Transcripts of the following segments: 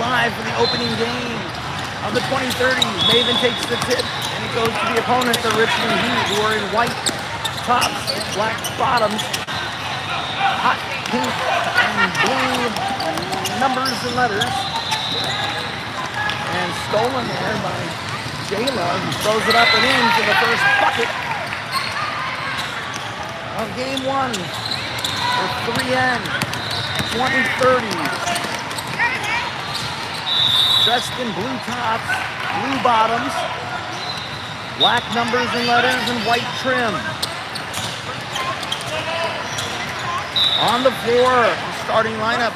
live for the opening game of the 2030. Maven takes the tip, and it goes to the opponent, the Richmond Heat, who are in white tops, black bottoms, hot pink and blue numbers and letters. And stolen there by Jayla, who throws it up and in for the first bucket of game one for 3N 2030s. Dressed in blue tops, blue bottoms, black numbers and letters, and white trim. On the floor, starting lineup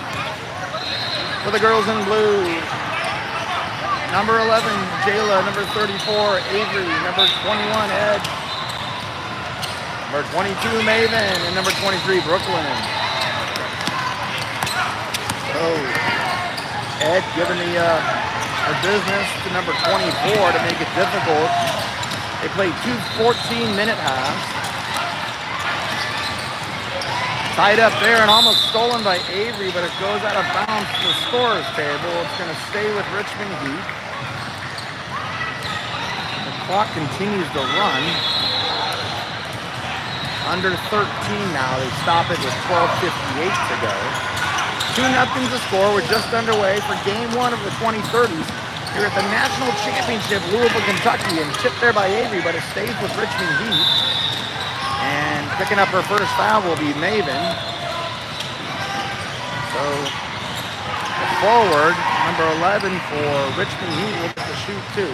for the girls in blue. Number 11, Jayla. Number 34, Avery. Number 21, Ed. Number 22, Maven. And number 23, Brooklyn. So, Ed giving the business to number 24 to make it difficult. They played 2 14-minute halves. Tied up there and almost stolen by Avery, but it goes out of bounds to the scorer's table. It's going to stay with Richmond Heat. The clock continues to run. Under 13 now. They stop it with 12:58 to go. 2-0 to score. We're just underway for game one of the 2030s here at the National Championship, Louisville, Kentucky, and tipped there by Avery, but it stays with Richmond Heat. And picking up her first foul will be Maven. So, forward, number 11 for Richmond Heat will get to shoot too.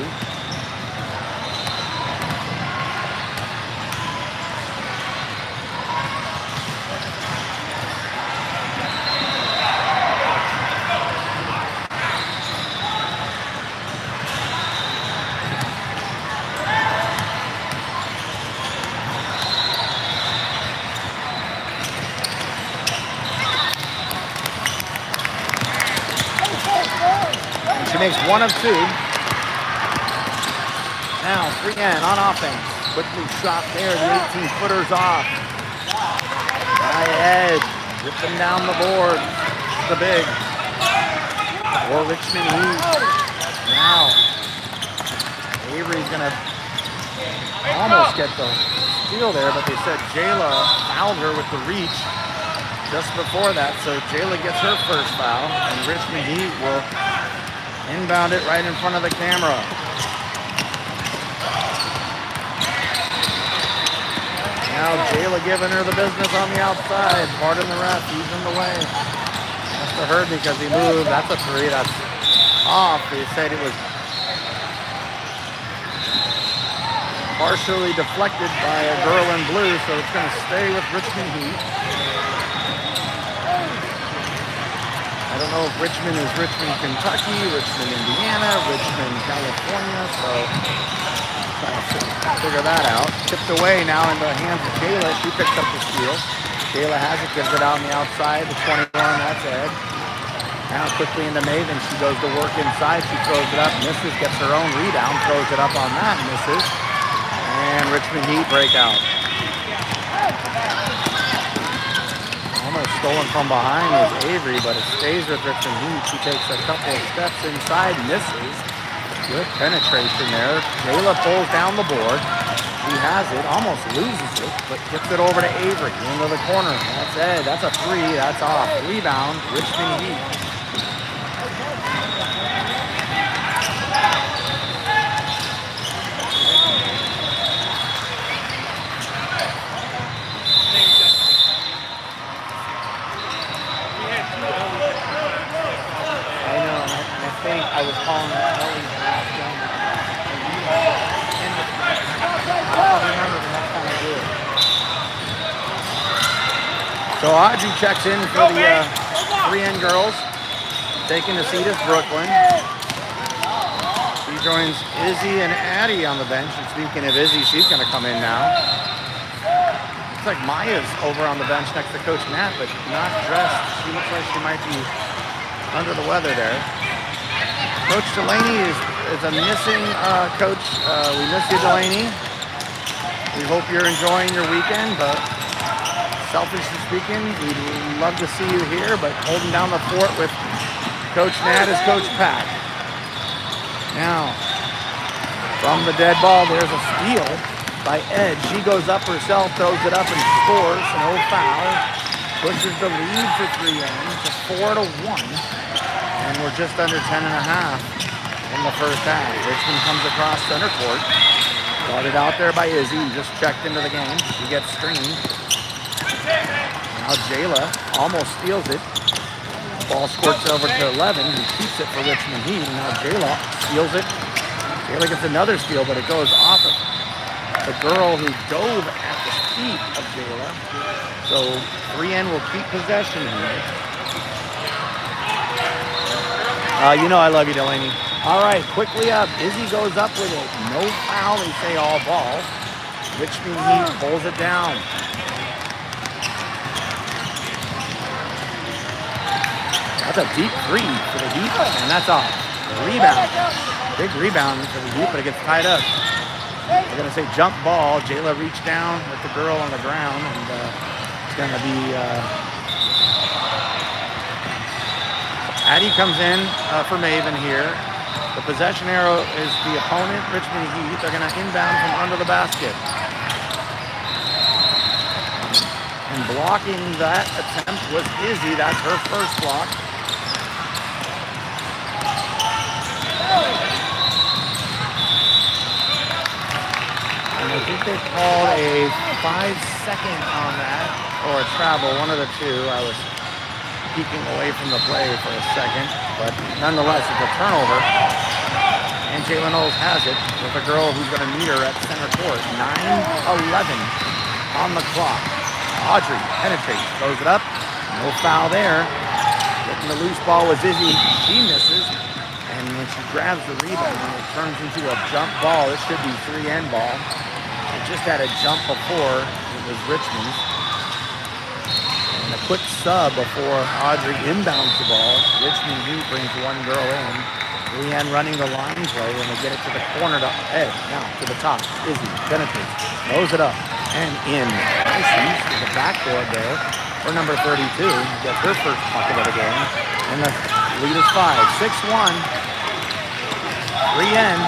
Makes 1 of 2. Now 3N on offense. Quickly shot there. The 18-footers off. By Ed. Ripping down the board. The big. For Richmond Heat. Now Avery's gonna almost get the steal there, but they said Jayla fouled her with the reach just before that. So Jayla gets her first foul, and Richmond Heat will inbound it right in front of the camera. Now Jayla giving her the business on the outside. Pardon the ref, he's in the way. Must have heard because he moved. That's a 3, that's off. They said it was partially deflected by a girl in blue, so it's going to stay with Richmond Heat. I don't know if Richmond is Richmond, Kentucky, Richmond, Indiana, Richmond, California, so trying to figure that out. Tipped away now in the hands of Jayla. She picks up the steal. Jayla has it, gives it out on the outside. The 21, that's Ed. Now quickly into Maven. She goes to work inside. She throws it up, misses, gets her own rebound, throws it up on that, misses. And Richmond Heat break out. Almost stolen from behind is Avery, but it stays with Richmond Heat. She takes a couple of steps inside, misses. Good penetration there. Jayla pulls down the board. He has it, almost loses it, but gets it over to Avery into the corner. That's Ed. That's a 3. That's off. Rebound, Richmond Heat. I was calling Ellie's last game. I'll remember the next time I do it. So Audrey checks in for the 3N girls. Taking a seat is Brooklyn. She joins Izzy and Addie on the bench. And speaking of Izzy, she's going to come in now. Looks like Maya's over on the bench next to Coach Nat, but not dressed. She looks like she might be under the weather there. Coach Delaney is a missing coach. We miss you, Delaney. We hope you're enjoying your weekend, but selfishly speaking, we'd love to see you here, but holding down the fort with Coach Nat is Coach Pat. Now, from the dead ball, there's a steal by Ed. She goes up herself, throws it up, and scores. No foul. Pushes the lead for 3N to 4-1. And we're just under 10 and a half in the first half. Richmond comes across center court. Started out there by Izzy, who just checked into the game. She gets screened. Now Jayla almost steals it. Ball squirts over to 11, who keeps it for Richmond Heat. And now Jayla steals it. Jayla gets another steal, but it goes off of the girl who dove at the feet of Jayla. So 3N will keep possession here. You know I love you, Delaney. All right, quickly up. Izzy goes up with it. No foul, they say all ball. Richmond Heat pulls it down. That's a deep three for the Heat, and that's a rebound. Big rebound for the Heat, but it gets tied up. We're going to say jump ball. Jayla reached down with the girl on the ground, and it's going to be... Addie comes in for Maven here. The possession arrow is the opponent, Richmond Heat. They're going to inbound from under the basket. And blocking that attempt was Izzy. That's her first block. And I think they called a 5-second on that, or a travel, one of the two. I was peeking away from the play for a second, but nonetheless, it's a turnover. And Jayla Knowles has it with a girl who's going to meet her at center court. 9-11 on the clock. Audrey penetrates, throws it up. No foul there. Getting the loose ball was Izzy. She misses. And when she grabs the rebound, it turns into a jump ball. This should be 3N ball. It just had a jump before. It was Richmond's. And a quick sub before Audrey inbounds the ball. Richmond Heat brings one girl in. 3N running the line play, and they get it to the corner to Ed. Now to the top. Izzy penetrates. Throws it up. And in. Nice use of the backboard there for number 32. Gets her first bucket of the game. And the lead is 5. 6-1. 3N.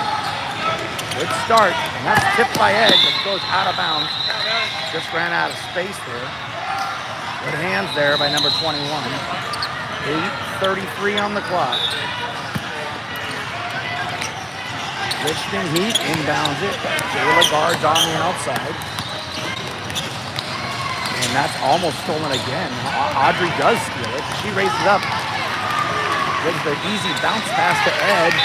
Good start. And that's tipped by Ed. It goes out of bounds. Just ran out of space there. Good hands there by number 21. 8:33 on the clock. Richmond Heat inbounds it. Jayla guards on the outside. And that's almost stolen again. Audrey does steal it. She raises up. Gives the easy bounce pass to Ed.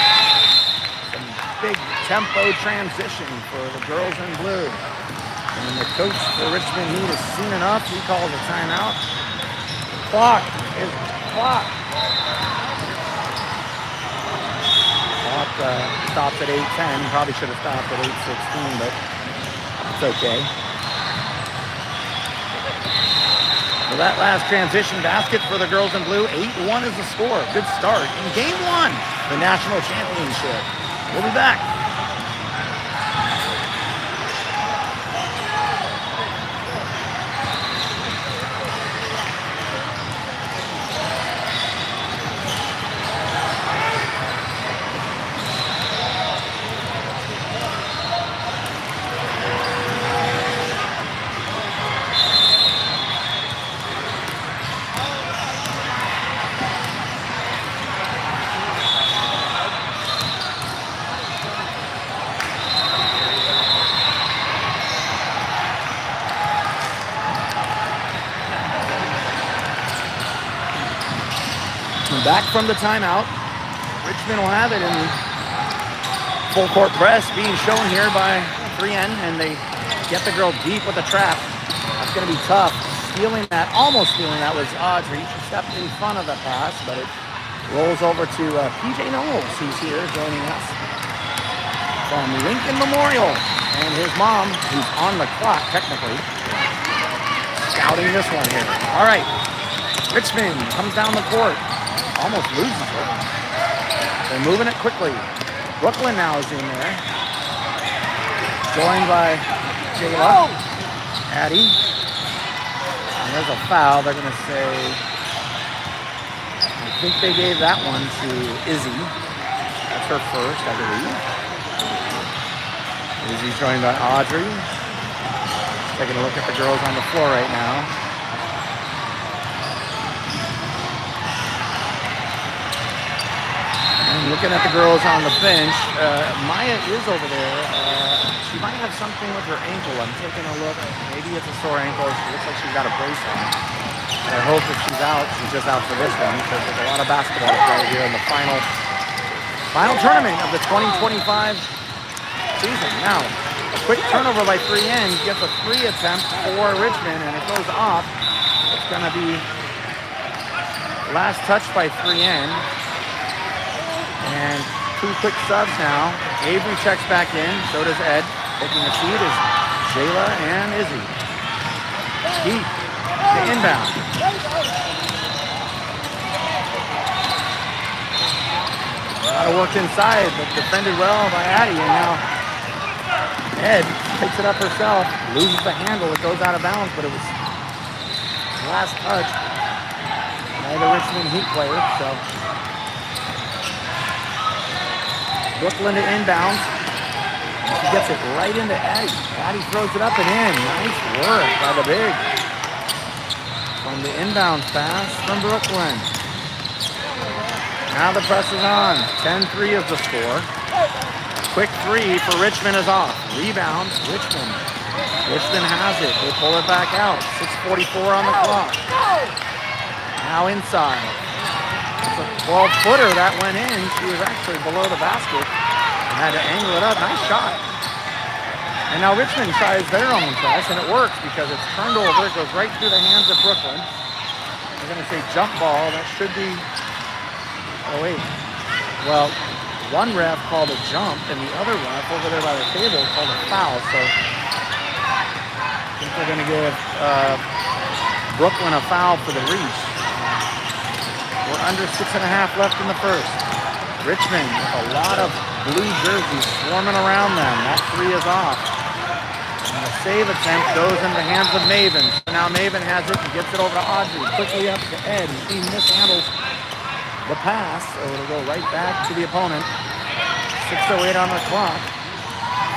Some big tempo transition for the girls in blue. And the coach for Richmond Heat has seen enough. He calls a timeout. Clock is clock. Stops at 8:10. Probably should have stopped at 8:16, but it's okay. So that last transition basket for the girls in blue, 8-1 is the score. Good start in game one, the national championship. We'll be back. Back from the timeout. Richmond will have it in full court press being shown here by 3N, and they get the girl deep with the trap. That's going to be tough. Almost stealing that was Audrey. She stepped in front of the pass, but it rolls over to PJ Knowles, who's here joining us from Lincoln Memorial, and his mom, who's on the clock technically, scouting this one here. All right, Richmond comes down the court. Almost loses it. They're moving it quickly. Brooklyn now is in there. Joined by Jayla. Addie. And there's a foul. They're going to say, I I think they gave that one to Izzy. That's her first, I believe. Izzy joined by Audrey. Taking a look at the girls on the floor right now. And looking at the girls on the bench, Maya is over there. She might have something with her ankle. I'm taking a look. Maybe it's a sore ankle. She looks like she's got a brace on. I hope if she's out, she's just out for this one because there's a lot of basketball to play here in the final tournament of the 2025 season. Now, a quick turnover by 3N gets a 3 attempt for Richmond, and it goes off. It's going to be last touch by 3N. And 2 quick subs now. Avery checks back in. So does Ed. Taking the seat is Jayla and Izzy. Heat to inbound. A lot of work inside, but defended well by Addie. And now Ed picks it up herself, loses the handle, it goes out of bounds, but it was last touch by the Richmond Heat player. So Brooklyn to inbounds. She gets it right into Addie. Addie throws it up and in. Nice work by the big. From the inbounds pass from Brooklyn. Now the press is on. 10-3 is the score. Quick 3 for Richmond is off. Rebound, Richmond. Richmond has it. They pull it back out. 6:44 on the clock. Now inside. It's a 12-footer that went in. She was actually below the basket and had to angle it up. Nice shot. And now Richmond tries their own press, and it works because it's turned over. It goes right through the hands of Brooklyn. They're going to say jump ball. That should be... Oh, wait. Well, one ref called a jump, and the other ref over there by the table called a foul. So I think they're going to give Brooklyn a foul for the reach. We're under 6.5 left in the first. Richmond with a lot of blue jerseys swarming around them. That 3 is off. And the save attempt goes in the hands of Maven. So now Maven has it and gets it over to Audrey. Quickly up to Ed. He mishandles the pass, so it'll go right back to the opponent. 6:08 on the clock.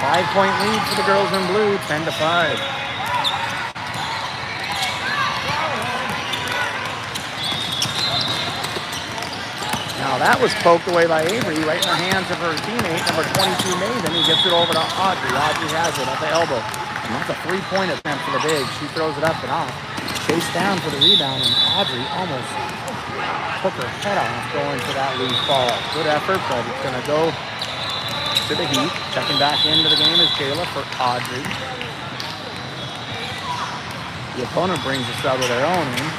5-point lead for the girls in blue, 10-5. Now that was poked away by Avery, right in the hands of her teammate, number 22, Maven. He gets it over to Audrey. Audrey has it at the elbow. And that's a 3-point attempt for the big. She throws it up and off. Chased down for the rebound, and Audrey almost took her head off going for that loose ball. Good effort, but it's going to go to the Heat. Checking back into the game is Jayla for Audrey. The opponent brings a sub of their own in.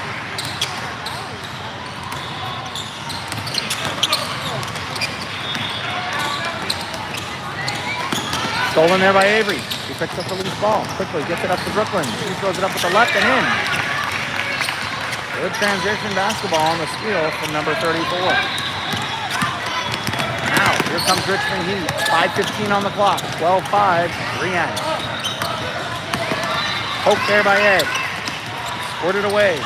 Stolen there by Avery. She picks up the loose ball. Quickly gets it up to Brooklyn. She throws it up with the left and in. Good transition basketball on the steal from number 34. Now, here comes Richmond Heat. 5:15 on the clock. 12-5. 3N. Poke there by Ed. Squirted away.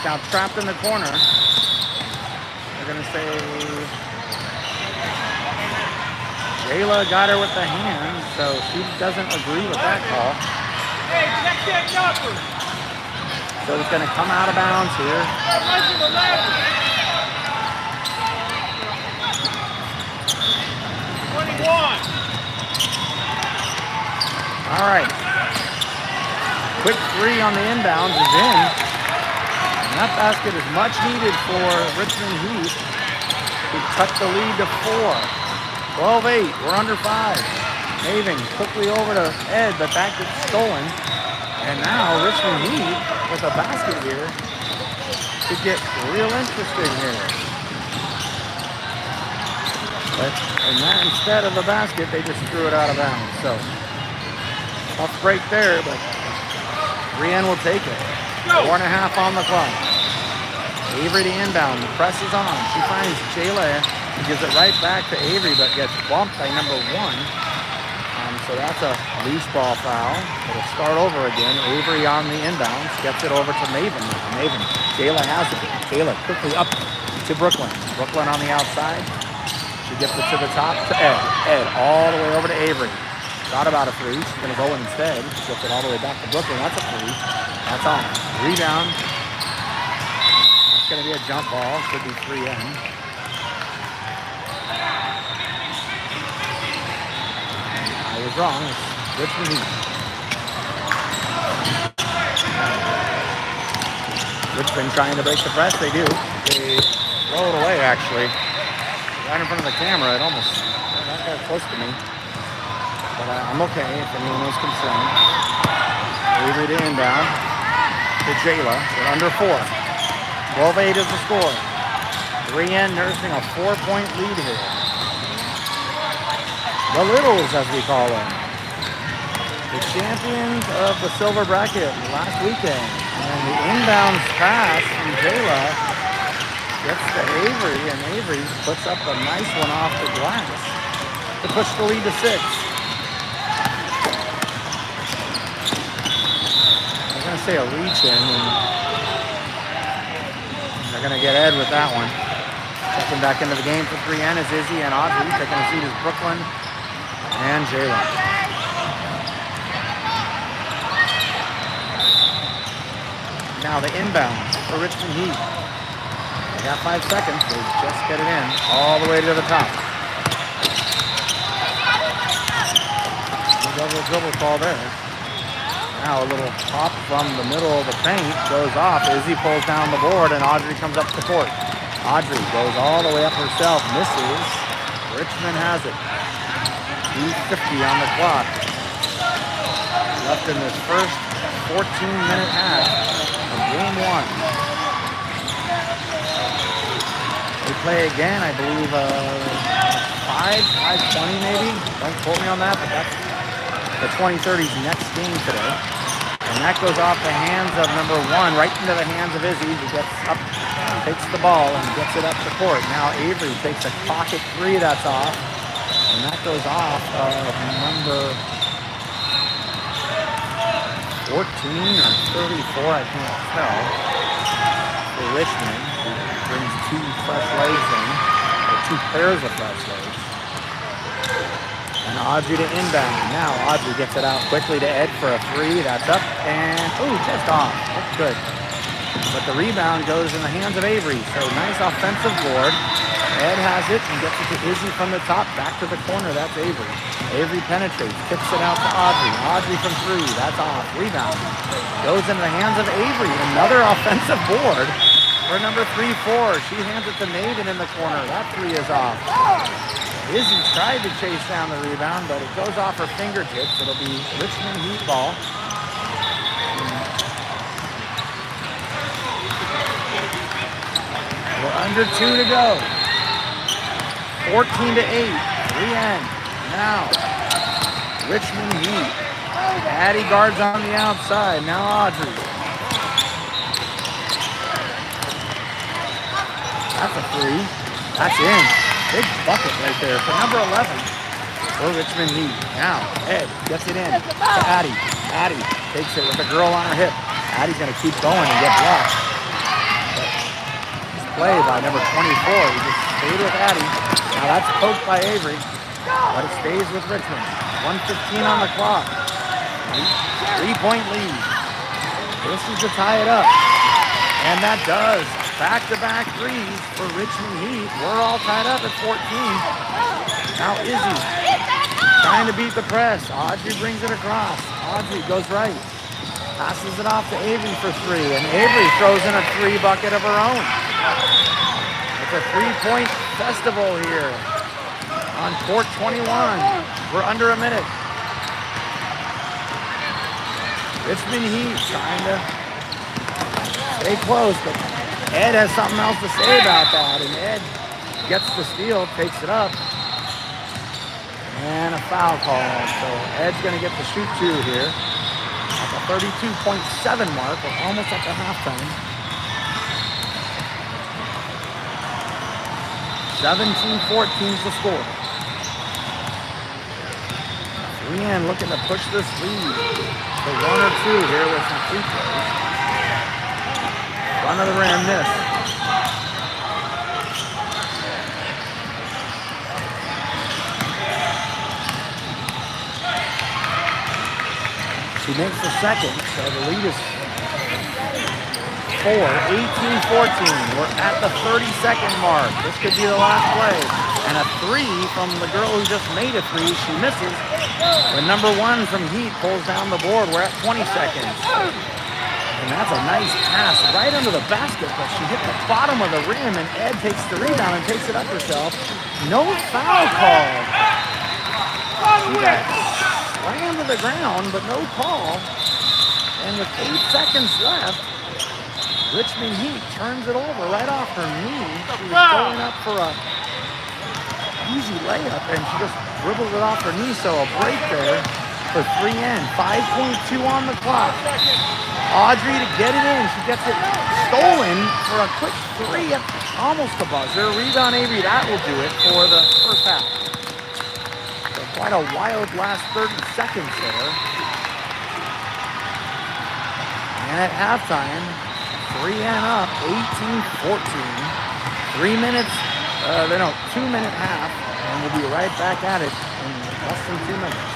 Now trapped in the corner. They're going to say Jayla got her with the hand, so she doesn't agree with that call. Hey, check that number. So it's going to come out of bounds here. 21. All right. Quick 3 on the inbounds is in. And that basket is much needed for Richmond Heat to cut the lead to 4. 12-8. We're under 5. Maven quickly over to Ed, but that gets stolen. And now Richmond Heat with a basket here could get real interesting here. But instead of the basket, they just threw it out of bounds. So tough break there, but 3N will take it. 4.5 on the clock. Avery to inbound. The press is on. She finds Jayla and gives it right back to Avery, but gets bumped by number 1. So that's a loose ball foul. It'll start over again. Avery on the inbounds. Gets it over to Maven. Maven. Jayla has it. Jayla quickly up to Brooklyn. Brooklyn on the outside. She gets it to the top to Ed. Ed all the way over to Avery. Thought about a three. She's going to go in instead. Gets it all the way back to Brooklyn. That's a three. That's on. Rebound. It's going to be a jump ball. Could be 3M. I was wrong. It's Richmond Heat. Richmond trying to break the press. They do. They throw it away, actually. Right in front of the camera. It almost not that close to me. But I'm okay if anyone is concerned. Avery to inbound to Jayla. They're under 4. 12-8 is the score. 3N nursing a 4-point lead here. The Littles, as we call them. The champions of the silver bracket last weekend. And the inbounds pass from Jayla gets to Avery, and Avery puts up a nice one off the glass to push the lead to 6. I'm going to say a reach in, and they're going to get Ed with that one. Checking back into the game for 3N is Izzy and Audrey. Taking a seat is Brooklyn and Jayla. Now the inbound for Richmond Heat. They got 5 seconds. They just get it in all the way to the top. Double dribble call there. Now a little pop from the middle of the paint goes off. Izzy pulls down the board and Audrey comes up to court. Audrey goes all the way up herself, misses. Richmond has it. 2:50 on the clock. Left in this first 14-minute half of game 1. We play again, I believe, 5:20 maybe. Don't quote me on that, but that's the 2030's next game today. And that goes off the hands of number 1, right into the hands of Izzy, who gets up, takes the ball, and gets it up the court. Now Avery takes a pocket 3 that's off, and that goes off of number 14 or 34, I can't tell, for Richmond, who brings 2 fresh legs in, or 2 pairs of fresh legs. And Audrey to inbound. Now Audrey gets it out quickly to Ed for a 3. That's up, and just off. That's good. But the rebound goes in the hands of Avery. So nice offensive board. Ed has it and gets it to Izzy from the top. Back to the corner. That's Avery. Avery penetrates. Kicks it out to Audrey. Audrey from 3. That's off. Rebound. Goes into the hands of Avery. Another offensive board for number 3-4. She hands it to Maiden in the corner. That 3 is off. Izzy tried to chase down the rebound, but it goes off her fingertips. It'll be Richmond Heat ball. We're under 2 to go. 14-8. 3N. Now, Richmond Heat. Addie guards on the outside. Now Audrey. That's a 3. That's in. Big bucket right there for number 11 for Richmond Heat. Now, Ed gets it in to Addie. Addie takes it with a girl on her hip. Addie's going to keep going and get blocked. This play by number 24. He just stayed with Addie. Now that's poked by Avery, but it stays with Richmond. 1:15 on the clock. 3-point lead. This is to tie it up. And that does. Back-to-back 3s for Richmond Heat. We're all tied up at 14. Now Izzy trying to beat the press. Audrey brings it across. Audrey goes right. Passes it off to Avery for 3. And Avery throws in a 3 bucket of her own. It's a 3-point festival here on court 21. We're under a minute. Richmond Heat trying to stay close, but Ed has something else to say about that, and Ed gets the steal, takes it up, and a foul call. So Ed's going to get the shoot 2 here at the 32.7 mark. We're almost at the halftime. 17-14 is the score. 3N looking to push this lead to 1 or 2 here with some free throws. Front of the rim, miss. She makes the second, so the lead is 4, 18-14. We're at the 30-second mark. This could be the last play. And a 3 from the girl who just made a 3. She misses. The number 1 from Heat pulls down the board. We're at 20 seconds. And that's a nice pass right under the basket, but she hit the bottom of the rim, and Ed takes the rebound and takes it up herself. No foul call. She got slammed to the ground, but no call. And with 8 seconds left, Richmond Heat turns it over right off her knee. She was going up for a easy layup, and she just dribbled it off her knee, so a break there for 3N. 5.2 on the clock. Audrey to get it in. She gets it stolen for a quick 3 at almost the buzzer. Rebound Avery, that will do it for the first half. So quite a wild last 30 seconds there. And at halftime, 3N up, 18-14. 3 minutes, 2-minute half, and we'll be right back at it in less than 2 minutes.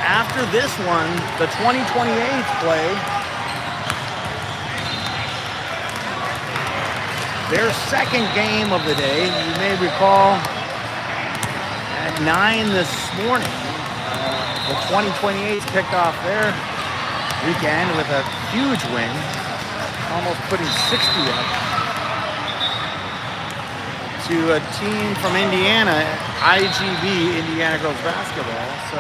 After this one, the 2028 play, their second game of the day. You may recall at 9 this morning, the 2028 kicked off their weekend with a huge win, almost putting 60 up to a team from Indiana, IGB, Indiana Girls Basketball. So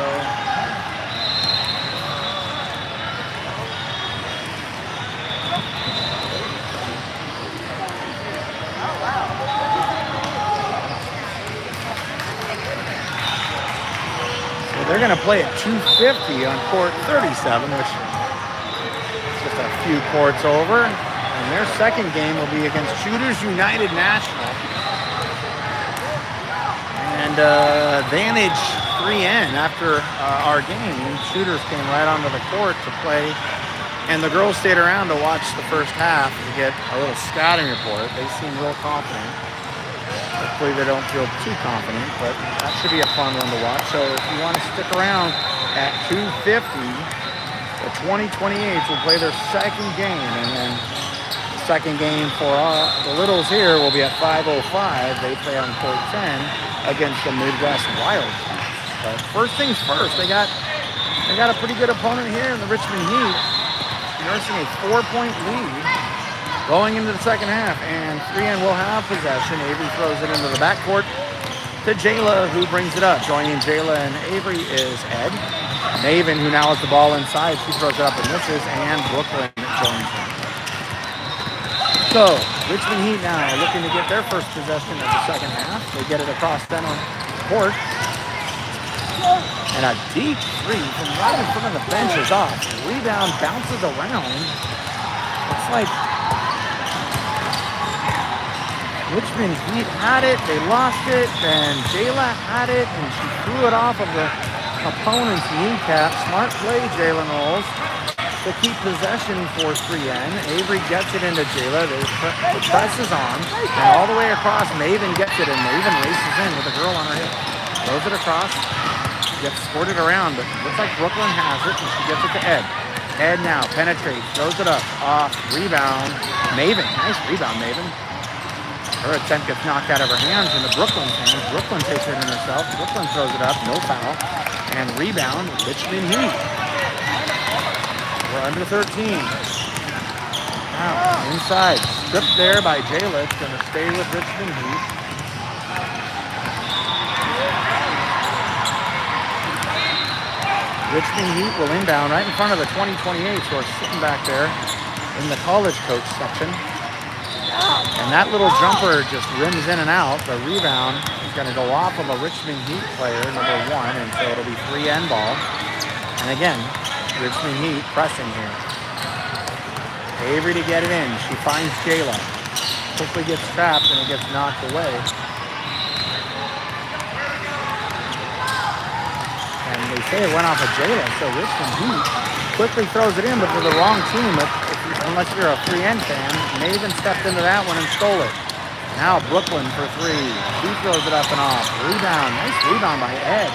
they're going to play at 250 on court 37, which is just a few courts over. And their second game will be against Shooters United National. And Vantage 3N, after our game, Shooters came right onto the court to play. And the girls stayed around to watch the first half to get a little scouting report. They seem real confident. Hopefully they don't feel too confident, but that should be a fun one to watch. So if you want to stick around at 250, the 2028s will play their second game. And then the second game for the Littles here will be at 5:05. They play on court 10 against the Midwest Wildcats. But first things first, they got a pretty good opponent here in the Richmond Heat, nursing a 4-point lead going into the second half, and 3N will have possession. Avery throws it into the backcourt to Jayla, who brings it up. Joining Jayla and Avery is Ed. Maven, who now has the ball inside, she throws it up and misses, and Brooklyn joins them. So, Richmond Heat now looking to get their first possession of the second half. They get it across center court. And a deep three from right in front of the bench is off. Rebound bounces around. Looks like Richmond Heat had it, they lost it, then Jayla had it, and she threw it off of the opponent's kneecap. Smart play, Jayla Knowles, to keep possession for 3N. Avery gets it into Jayla, the press is on, and all the way across, Maven gets it, and Maven races in with a girl on her hip. Throws it across, gets squirted around, but looks like Brooklyn has it, and she gets it to Ed. Ed now penetrates, throws it up, off, rebound. Maven, nice rebound, Maven. Her attempt gets knocked out of her hands into Brooklyn's hands. Brooklyn takes it in herself. Brooklyn throws it up, no foul. And rebound, Richmond Heat. We're under 13. Now, inside, stripped there by Jayla. It's gonna stay with Richmond Heat. Richmond Heat will inbound right in front of the 2028, so we're sitting back there in the college coach section. And that little jumper just rims in and out. The rebound is going to go off of a Richmond Heat player, number 1, and so it'll be 3-end ball. And again, Richmond Heat pressing here. Avery to get it in. She finds Jayla. Quickly gets trapped and it gets knocked away. And they say it went off of Jayla, so Richmond Heat quickly throws it in, but for the wrong team, unless you're a 3-end fan. Maven stepped into that one and stole it. Now Brooklyn for 3. She throws it up and off. Rebound, nice rebound by Ed.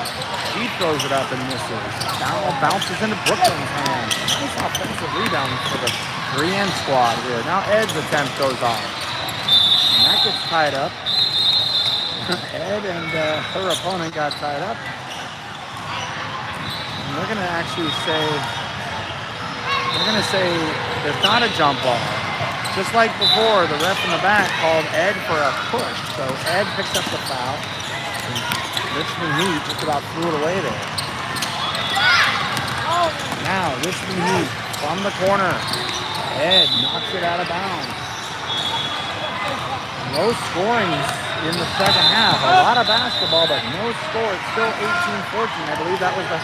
She throws it up and misses. Now bounces into Brooklyn's hands. Nice offensive rebound for the 3-end squad here. Now Ed's attempt goes off. And that gets tied up. Ed and her opponent got tied up. And we're going to actually say, there's not a jump ball. Just like before, the ref in the back called Ed for a push. So Ed picks up the foul. And Richmond Heat just about threw it away there. Now Richmond Heat from the corner. Ed knocks it out of bounds. No scoring in the second half. A lot of basketball, but no score. It's still 18-14. I believe that was the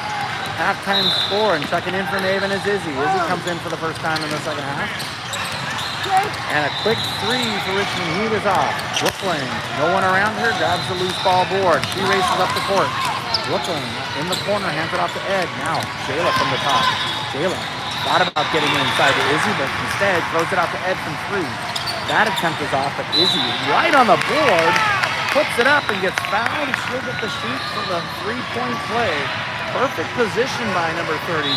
halftime score. And checking in for Maven is Izzy. Izzy comes in for the first time in the second half. And a quick 3 for Richmond Heat is off. Brooklyn, no one around her, grabs the loose ball board. She races up the court. Brooklyn in the corner, hands it off to Ed. Now Jayla from the top. Jayla thought about getting inside to Izzy, but instead throws it out to Ed from 3. That attempt is off, but Izzy right on the board, puts it up and gets fouled. She'll get the shoot for the 3-point play. Perfect position by number 32.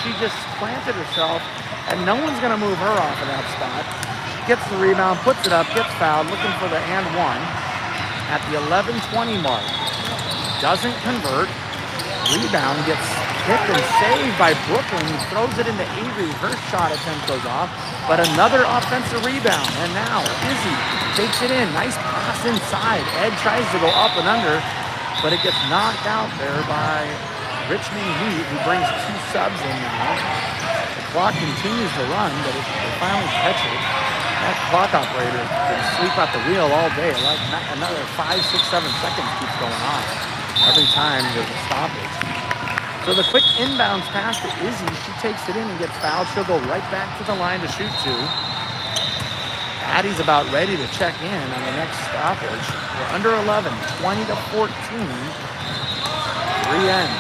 She just planted herself, and no one's going to move her off of that spot. She gets the rebound, puts it up, gets fouled, looking for the and 1 at the 11:20 mark. Doesn't convert. Rebound gets picked and saved by Brooklyn, who throws it into Avery. Her shot attempt goes off, but another offensive rebound. And now Izzy takes it in. Nice pass inside. Ed tries to go up and under, but it gets knocked out there by Richmond Heat, who brings 2 subs in now. The clock continues to run, but they finally catch it. That clock operator can sleep at the wheel all day. Like another 5, 6, 7 seconds keeps going on every time there's a stoppage. So the quick inbounds pass to Izzy. She takes it in and gets fouled. She'll go right back to the line to shoot 2. Addie's about ready to check in on the next stoppage. We're under 11, 20-14. 3-end.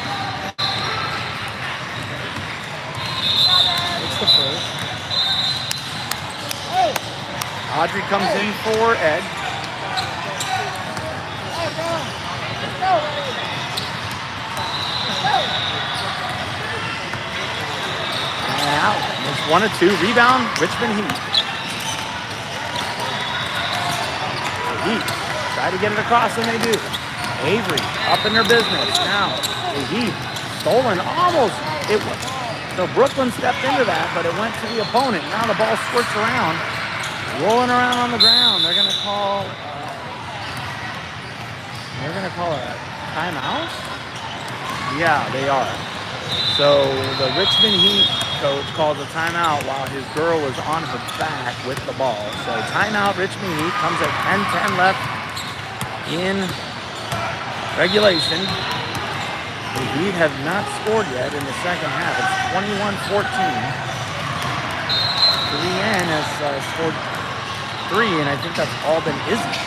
It's the first. Audrey comes in for Ed. And out. It's 1 of 2. Rebound, Richmond Heat. The Heat try to get it across, and they do. Avery up in their business. Now, the Heat stolen almost. So Brooklyn stepped into that, but it went to the opponent. Now the ball squirts around, rolling around on the ground. They're going to call a timeout? Yeah, they are. So the Richmond Heat coach calls a timeout while his girl is on her back with the ball. So timeout, Richmond Heat comes at 10:10 left in regulation. The Heat have not scored yet in the second half. It's 21-14. 3N has scored 3, and I think that's all been Izzy.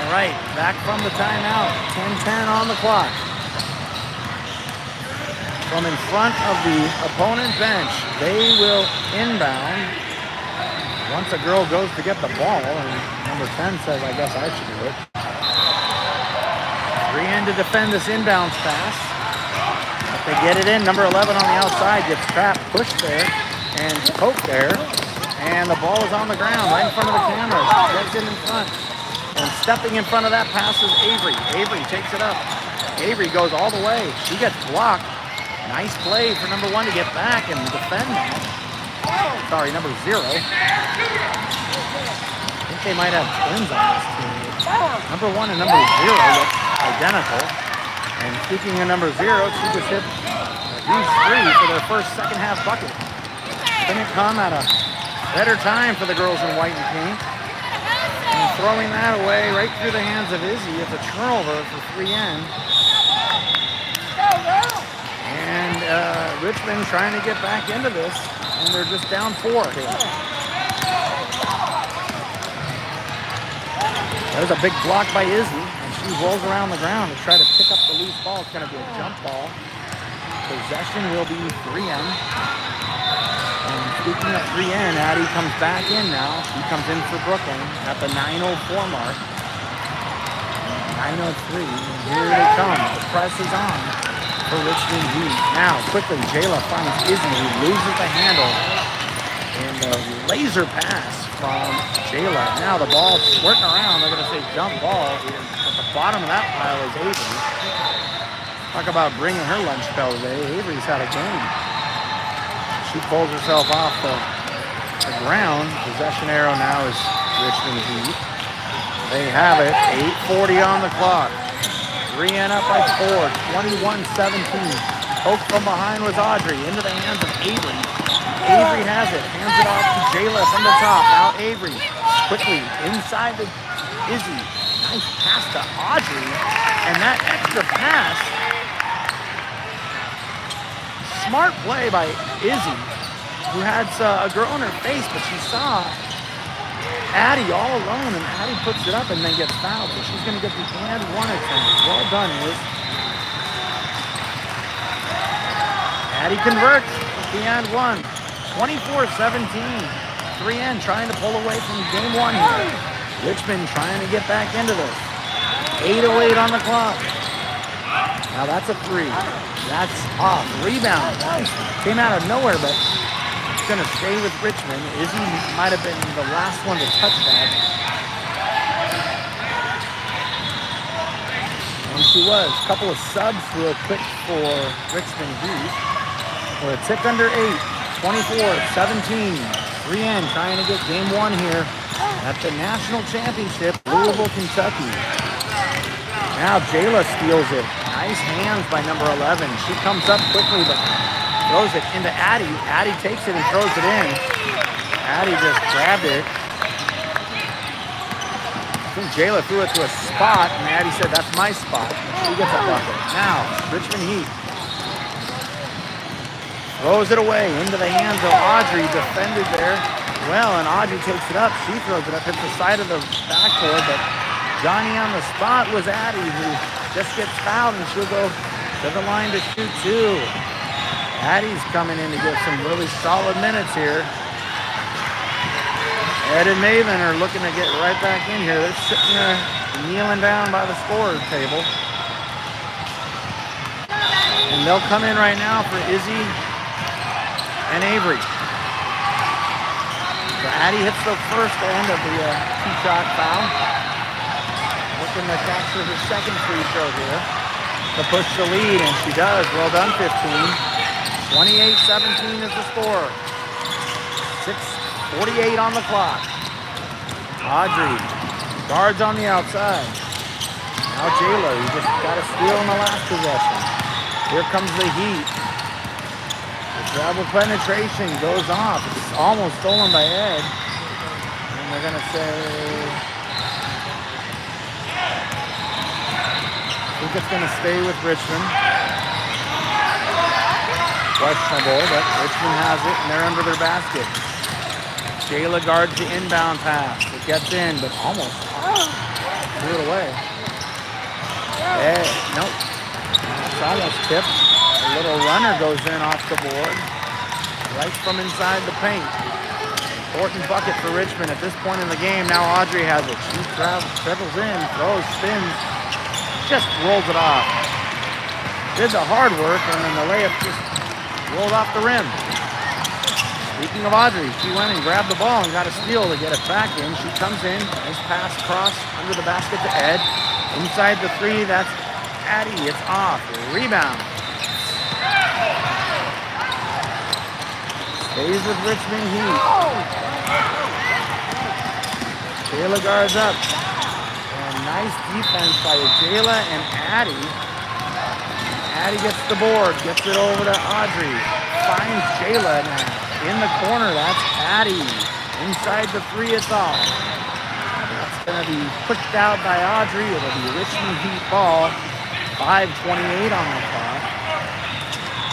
All right, back from the timeout. 10-10 on the clock. From in front of the opponent bench, they will inbound. Once a girl goes to get the ball, and number 10 says, I guess I should do it. 3 in to defend this inbounds pass. If they get it in, number 11 on the outside gets trapped, pushed there, and poked there. And the ball is on the ground right in front of the camera. Gets it in front. And stepping in front of that pass is Avery. Avery takes it up. Avery goes all the way. She gets blocked. Nice play for number 1 to get back and defend that. Sorry, number 0. I think they might have twins on this team. Number 1 and number 0 look identical. And speaking of number 0, she just hit a huge 3 for their first second half bucket. Couldn't come at a better time for the girls in white and pink. And throwing that away right through the hands of Izzy. It's a turnover for 3N. And Richmond trying to get back into this. And they're just down 4 here. There's a big block by Izzy, and she rolls around the ground to try to pick up the loose ball. It's going to be a jump ball. Possession will be 3N. And speaking of 3N, Addie comes back in now. She comes in for Brooklyn at the 9:04 mark. 9:03, and here they come. The press is on for Richmond Heat. Now, quickly, Jayla finds Izzy, who loses the handle. And the laser pass from Jayla. Now the ball working around. They're going to say jump ball. At the bottom of that pile is Avery. Talk about bringing her lunch bell today. Avery's had a game. She pulls herself off the ground. Possession arrow now is Richmond Heat. They have it. 8:40 on the clock. 3N up by 4. 21-17. Poke from behind was Audrey. Into the hands of Avery. Avery has it. Hands it off to Jayla from the top. Now Avery quickly inside the Izzy. Nice pass to Audrey. And that extra pass. Smart play by Izzy, who had a girl in her face, but she saw Addie all alone, and Addie puts it up and then gets fouled. So she's going to get the and 1 attempt. Well done, Iz. Addie converts the and 1. 24-17. 3N trying to pull away from game 1 here. Richmond trying to get back into this. 8:08 on the clock. Now that's a 3. That's off. Rebound. Came out of nowhere, but it's going to stay with Richmond. Izzy might have been the last one to touch that. And she was. A couple of subs real quick for Richmond Heat. We're a tick under 8. 24-17. 3N trying to get game 1 here at the national championship, Louisville, Kentucky. Now Jayla steals it. Nice hands by number 11. She comes up quickly, but throws it into Addie. Addie takes it and throws it in. Addie just grabbed it. I think Jayla threw it to a spot, and Addie said, that's my spot. She gets a bucket. Now, Richmond Heat throws it away into the hands of Audrey, defended there. Well, and Audrey takes it up. She throws it up, hits the side of the backboard, but Johnny on the spot was Addie, who just gets fouled, and she'll go to the line to shoot 2. Addie's coming in to get some really solid minutes here. Ed and Maven are looking to get right back in here. They're sitting there kneeling down by the score table. And they'll come in right now for Izzy and Avery. So Addie hits the first end of the two-shot foul. Looking to capture her second free throw here to push the lead, and she does. Well done, 15. 28-17 is the score. 6:48 on the clock. Audrey guards on the outside. Now Jayla, who just got a steal in the last possession. Here comes the Heat. The travel penetration goes off. It's almost stolen by Ed. And they're going to say, I think it's going to stay with Richmond. Questionable, but Richmond has it, and they're under their basket. Jayla guards the inbound pass. It gets in, but almost threw it away. Hey, nope. That's almost tipped. A little runner goes in off the board. Right from inside the paint. Important bucket for Richmond at this point in the game. Now Audrey has it. She travels in, throws, spins, just rolls it off. Did the hard work, and then the layup just rolled off the rim. Speaking of Audrey, she went and grabbed the ball and got a steal to get it back in. She comes in, nice pass across under the basket to Ed. Inside the three, that's Addie. It's off. Rebound. Stays with Richmond Heat. Jayla guards up. And nice defense by Jayla and Addie. Addie gets the board, gets it over to Audrey. Finds Jayla now. In the corner, that's Addie. Inside the three, it's off. That's going to be pushed out by Audrey. It'll be Richmond Heat ball. 5:28 on the clock.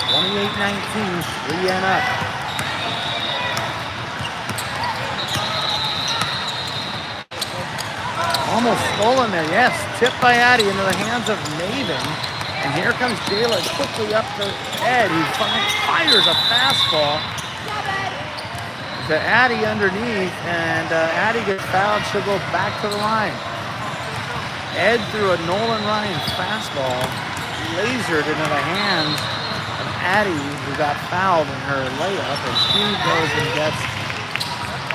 28-19, 3 and up. Almost stolen there, yes. Tipped by Addie into the hands of Maven. And here comes Jayla quickly up to Ed, who fires a fastball to Addie underneath, and Addie gets fouled. She'll go back to the line. Ed threw a Nolan Ryan fastball, lasered into the hands of Addie, who got fouled in her layup, and she goes and gets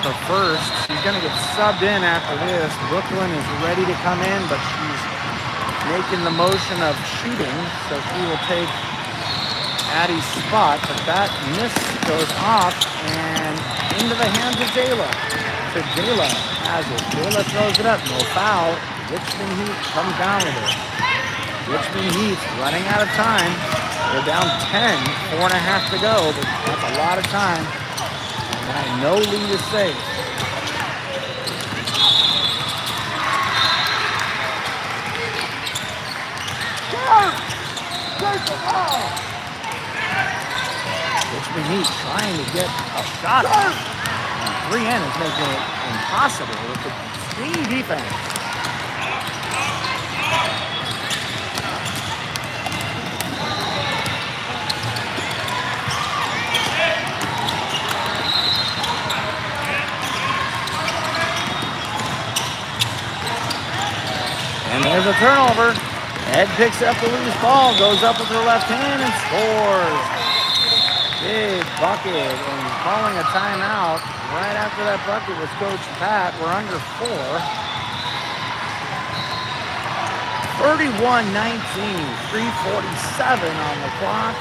the first. She's going to get subbed in after this. Brooklyn is ready to come in, but she's making the motion of shooting, so she will take Addie's spot, but that miss goes off and into the hands of Jayla. So Jayla has it. Jayla throws it up. No foul. Richmond Heat comes down with it. Richmond Heat's running out of time. They're down 10, 4.5 to go, but that's a lot of time. And no lead is safe. Richmond Heat trying to get a shot off. 3N is making it impossible with the extreme defense. And there's a turnover. Ed picks up the loose ball, goes up with her left hand and scores. Big bucket, and calling a timeout right after that bucket was Coach Pat. We're under 4. 31-19, 3:47 on the clock.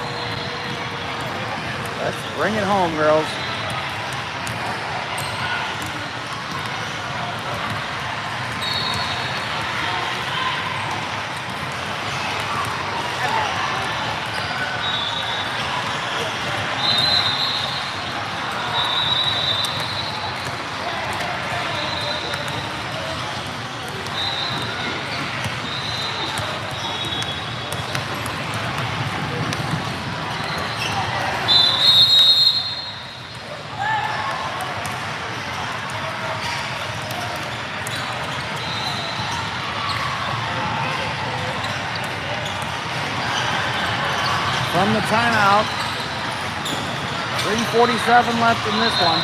Let's bring it home, girls. From the timeout, 3:47 left in this one.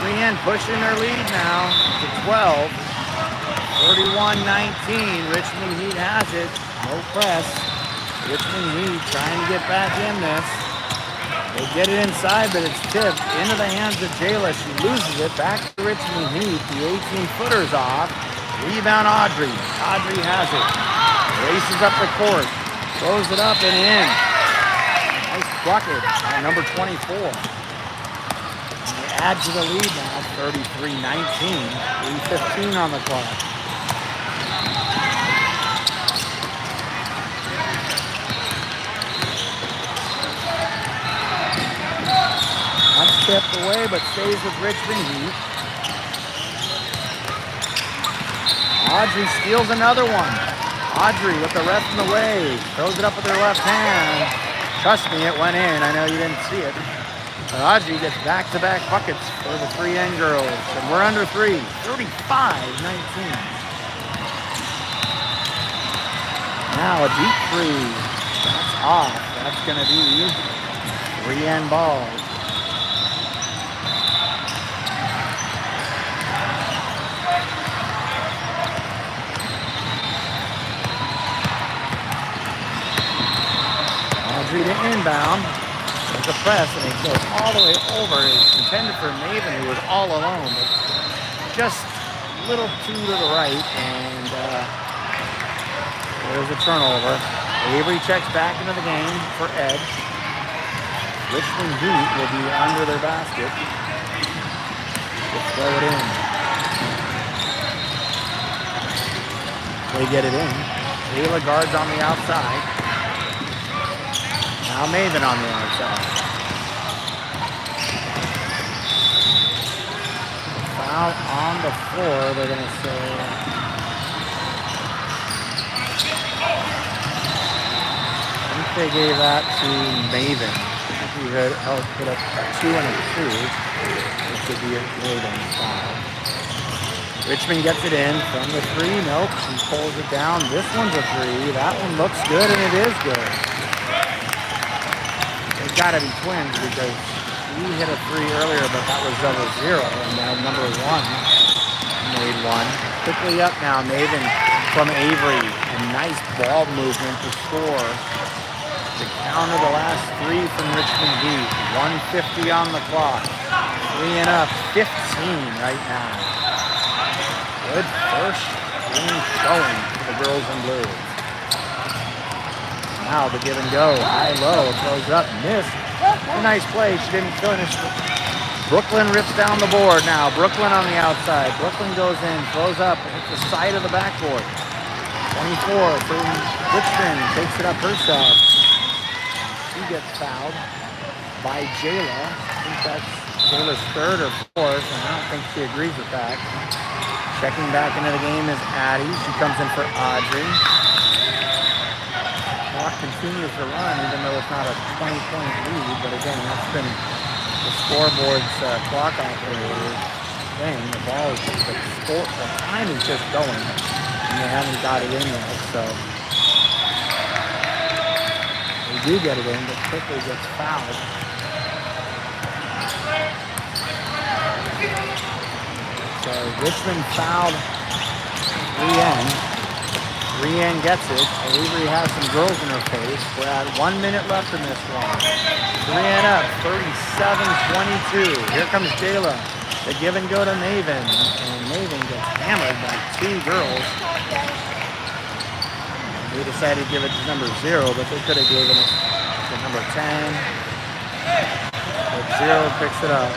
3N pushing their lead now to 12. 31-19, Richmond Heat has it. No press. Richmond Heat trying to get back in this. They get it inside, but it's tipped into the hands of Jayla. She loses it back to Richmond Heat. The 18-footer's off. Rebound Audrey. Audrey has it. Races up the court. Throws it up and in. Nice bucket by number 24. And they add to the lead now, 33-19. 3:15 on the clock. That's tipped away, but stays with Richmond Heat. Audrey steals another one. Audrey with the ref in the way, throws it up with her left hand. Trust me, it went in. I know you didn't see it. But Audrey gets back-to-back buckets for the 3N girls. And we're under 3, 35-19. Now a deep three. That's off. That's going to be 3-end ball. Audrey to inbound. There's a press, and it goes all the way over. It's intended for Maven, who was all alone, but just a little too to the right, and there's a turnover. Avery checks back into the game for Edge. Richmond Heat will be under their basket. Just throw it in. They get it in. Ayla guards on the outside. Now Maven on the outside. Foul on the floor, they're going to say. I think they gave that to Maven. I think we put up a 2 and a 2, which would be a Maven's foul. Richmond gets it in from the 3. Nope, she pulls it down. This one's a 3. That one looks good, and it is good. It's got to be twins because we hit a 3 earlier, but that was 0-0, and now number 1 made one. Quickly up now, Maven from Avery, and nice ball movement to score. To counter the last 3 from Richmond Heat. 1:50 on the clock. 3 and up, 15 right now. Good first game showing for the girls in blue. Now the give and go, high-low, throws up, missed. A nice play, she didn't finish. Brooklyn rips down the board now. Brooklyn on the outside. Brooklyn goes in, throws up, hits the side of the backboard. 24 from Richmond, takes it up herself. She gets fouled by Jayla. I think that's Jayla's 3rd or 4th, and I don't think she agrees with that. Checking back into the game is Addie. She comes in for Audrey. Clock continues to run, even though it's not a 20-point lead. But again, that's been the scoreboard's clock operator thing. The ball is just the time is just going, and they haven't got it in yet. So they do get it in, but quickly gets fouled. So Richmond fouled 3N. 3N gets it. Avery has some girls in her face. We're at 1 minute left in this one. 3N up, 37-22. Here comes Jayla. The give and go to Maven. And Maven gets hammered by 2 girls. They decided to give it to number 0, but they could have given it to number 10. But 0 picks it up.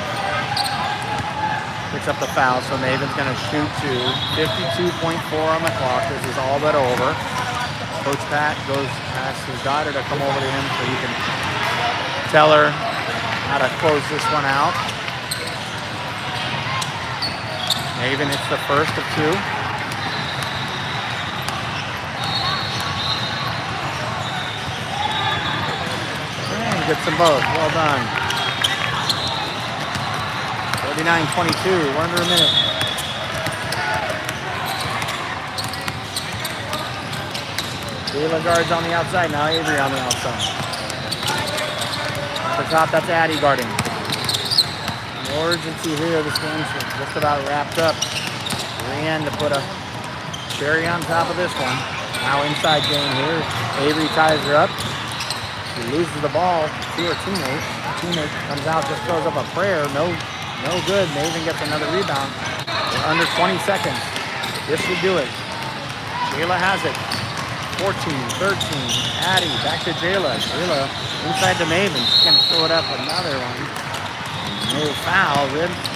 Picks up the foul, so Maven's going to shoot 2. 52.4 on the clock. This is all but over. Coach Pat asks his daughter to come over to him so he can tell her how to close this one out. Maven hits the first of 2. And gets them both. Well done. 39-22, we're under a minute. Jayla guards on the outside, now Avery on the outside. At the top, that's Addie guarding. No urgency here, this game's just about wrapped up. 3N to put a cherry on top of this one. Now inside game here, Avery ties her up. She loses the ball to her teammate. Her teammate comes out, just throws up a prayer, no good. Maven gets another rebound. We're under 20 seconds. This should do it. Jayla has it. 14, 13. Addie back to Jayla. Jayla inside to Maven. She's going to throw it up another one. No foul.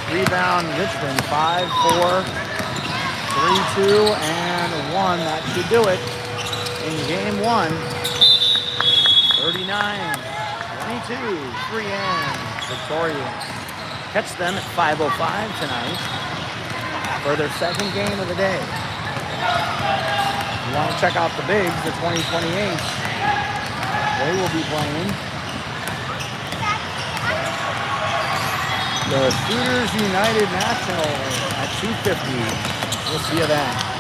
Rebound Richmond. 5, 4, 3, 2, and 1. That should do it in game 1. 39-22. 3N victorious. Catch them at 5:05 tonight for their second game of the day. You want to check out the Bigs, the 2028s. They will be playing the Shooters United National at 2:50. We'll see you then.